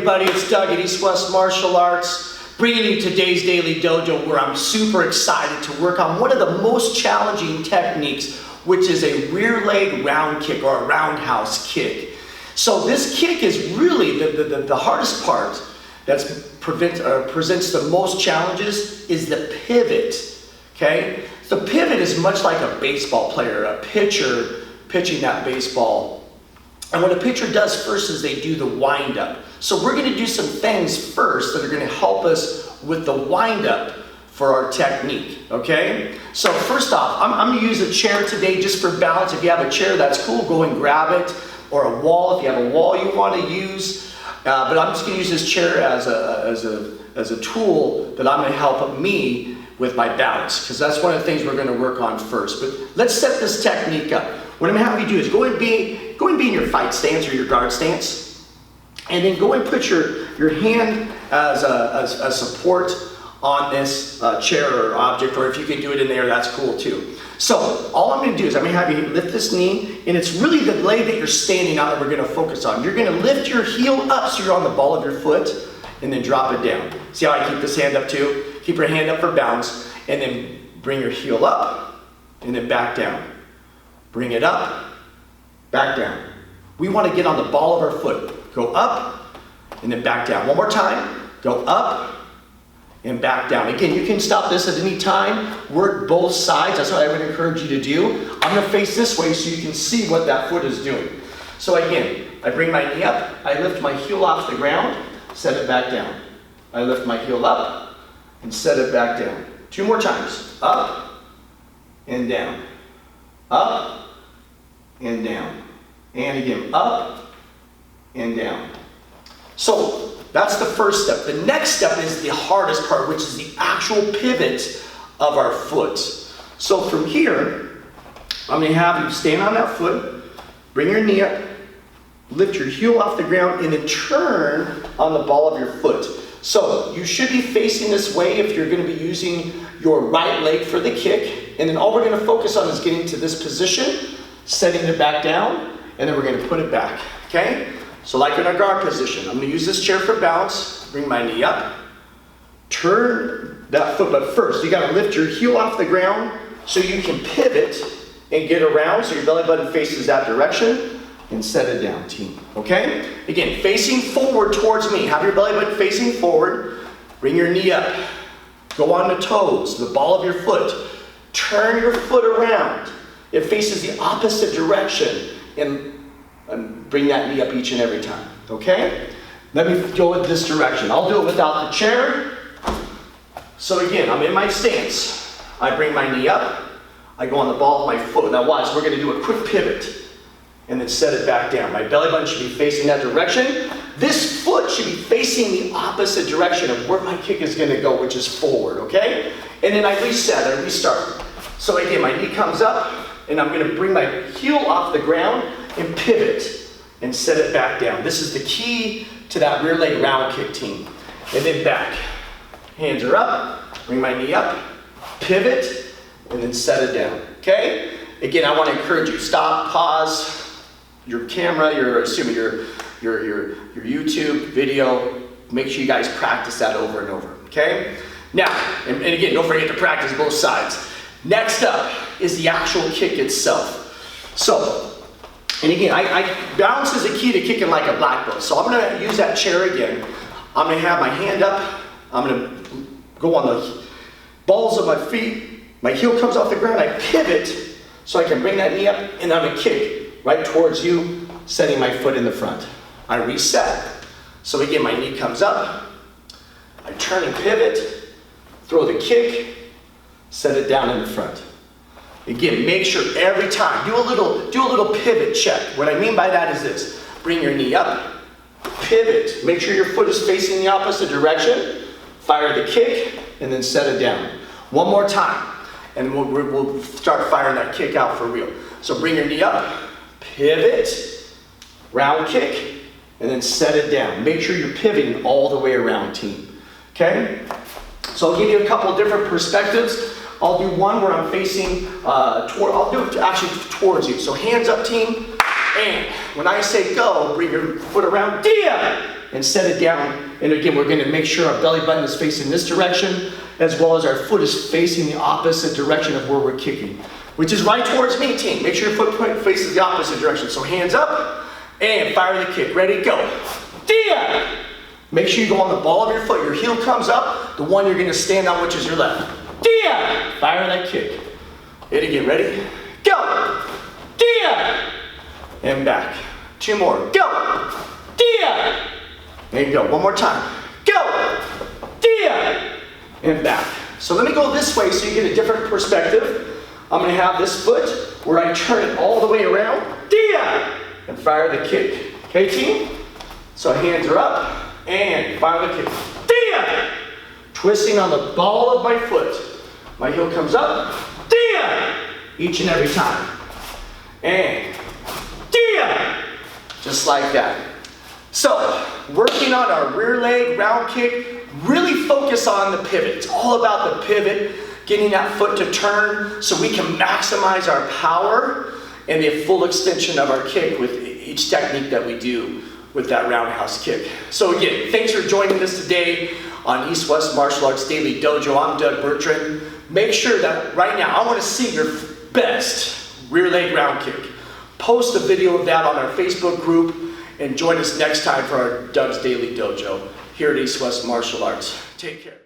everybody, it's Doug at East West Martial Arts, bringing you today's Daily Dojo, where I'm super excited to work on one of the most challenging techniques, which is a rear leg round kick or a roundhouse kick. So this kick is really the hardest part that presents the most challenges is the pivot, okay? The pivot is much like a baseball player, a pitcher pitching that baseball. And what a pitcher does first is they do the wind-up. So we're going to do some things first that are going to help us with the wind-up for our technique, okay? So first off, I'm going to use a chair today just for balance. If you have a chair, that's cool. Go and grab it. Or a wall, if you have a wall you want to use. But I'm just going to use this chair as a tool that I'm going to help me with my balance, because that's one of the things we're going to work on first. But let's set this technique up. What I'm going to have you do is go and be in your fight stance or your guard stance, and then go and put your hand as a support on this chair or object, or if you can do it in there, that's cool too. So all I'm going to do is I'm going to have you lift this knee, and it's really the leg that you're standing on that we're going to focus on. You're going to lift your heel up so you're on the ball of your foot, and then drop it down. See how I keep this hand up too? Keep your hand up for bounce, and then bring your heel up, and then back down. Bring it up, back down. We want to get on the ball of our foot. Go up, and then back down. One more time. Go up, and back down. Again, you can stop this at any time. Work both sides. That's what I would encourage you to do. I'm going to face this way so you can see what that foot is doing. So again, I bring my knee up. I lift my heel off the ground, set it back down. I lift my heel up and set it back down. 2 more times. Up and down. Up and down. And again, up and down. So that's the first step. The next step is the hardest part, which is the actual pivot of our foot. So from here, I'm going to have you stand on that foot, bring your knee up, lift your heel off the ground, and then turn on the ball of your foot. So you should be facing this way if you're going to be using your right leg for the kick. And then all we're going to focus on is getting to this position, setting it back down, and then we're going to put it back, okay? So like in our guard position, I'm going to use this chair for balance, bring my knee up, turn that foot, but first you got to lift your heel off the ground so you can pivot and get around so your belly button faces that direction, and set it down, team, okay? Again, facing forward towards me. Have your belly button facing forward, bring your knee up, go on the toes, the ball of your foot, turn your foot around. It faces the opposite direction, and bring that knee up each and every time, okay? Let me go in this direction. I'll do it without the chair. So again, I'm in my stance. I bring my knee up. I go on the ball of my foot. Now watch, we're going to do a quick pivot and then set it back down. My belly button should be facing that direction. This foot should be facing the opposite direction of where my kick is going to go, which is forward, okay? And then I reset, I restart. So again, my knee comes up, and I'm going to bring my heel off the ground and pivot and set it back down. This is the key to that rear leg round kick, team. And then back. Hands are up, bring my knee up, pivot, and then set it down, okay? Again, I want to encourage you, stop, pause your camera, your YouTube video. Make sure you guys practice that over and over, okay? Now, and again, don't forget to practice both sides. Next up is the actual kick itself. So, and again, balance is a key to kicking like a black belt. So I'm going to use that chair again. I'm going to have my hand up. I'm going to go on the balls of my feet. My heel comes off the ground. I pivot so I can bring that knee up, and I'm going to kick right towards you, setting my foot in the front. I reset. So again, my knee comes up. I turn and pivot, throw the kick, set it down in the front. Again, make sure every time, do a little pivot check. What I mean by that is this. Bring your knee up, pivot, make sure your foot is facing the opposite direction, fire the kick, and then set it down. One more time, and we'll start firing that kick out for real. So bring your knee up, pivot, round kick, and then set it down. Make sure you're pivoting all the way around, team. Okay? So I'll give you a couple of different perspectives. I'll do one where I'm facing, I'll do it actually towards you. So hands up, team, and when I say go, bring your foot around, dia, and set it down. And again, we're gonna make sure our belly button is facing this direction, as well as our foot is facing the opposite direction of where we're kicking, which is right towards me, team. Make sure your foot faces the opposite direction. So hands up, and fire the kick. Ready, go. Dia! Make sure you go on the ball of your foot. Your heel comes up, the one you're gonna stand on, which is your left. Dia! Fire that kick. Hit again, ready? Go! Dia! And back. 2 more. Go! Dia! There you go. One more time. Go! Dia! And back. So let me go this way so you get a different perspective. I'm gonna have this foot where I turn it all the way around. Dia! And fire the kick. Okay, team? So hands are up and fire the kick. Dia! Twisting on the ball of my foot. My heel comes up. Dia! Each and every time. And dia! Just like that. So, working on our rear leg round kick, really focus on the pivot. It's all about the pivot, getting that foot to turn so we can maximize our power and the full extension of our kick with each technique that we do with that roundhouse kick. So again, thanks for joining us today on East West Martial Arts Daily Dojo. I'm Doug Bertrand. Make sure that right now, I want to see your best rear leg round kick. Post a video of that on our Facebook group and join us next time for our Doug's Daily Dojo here at East West Martial Arts. Take care.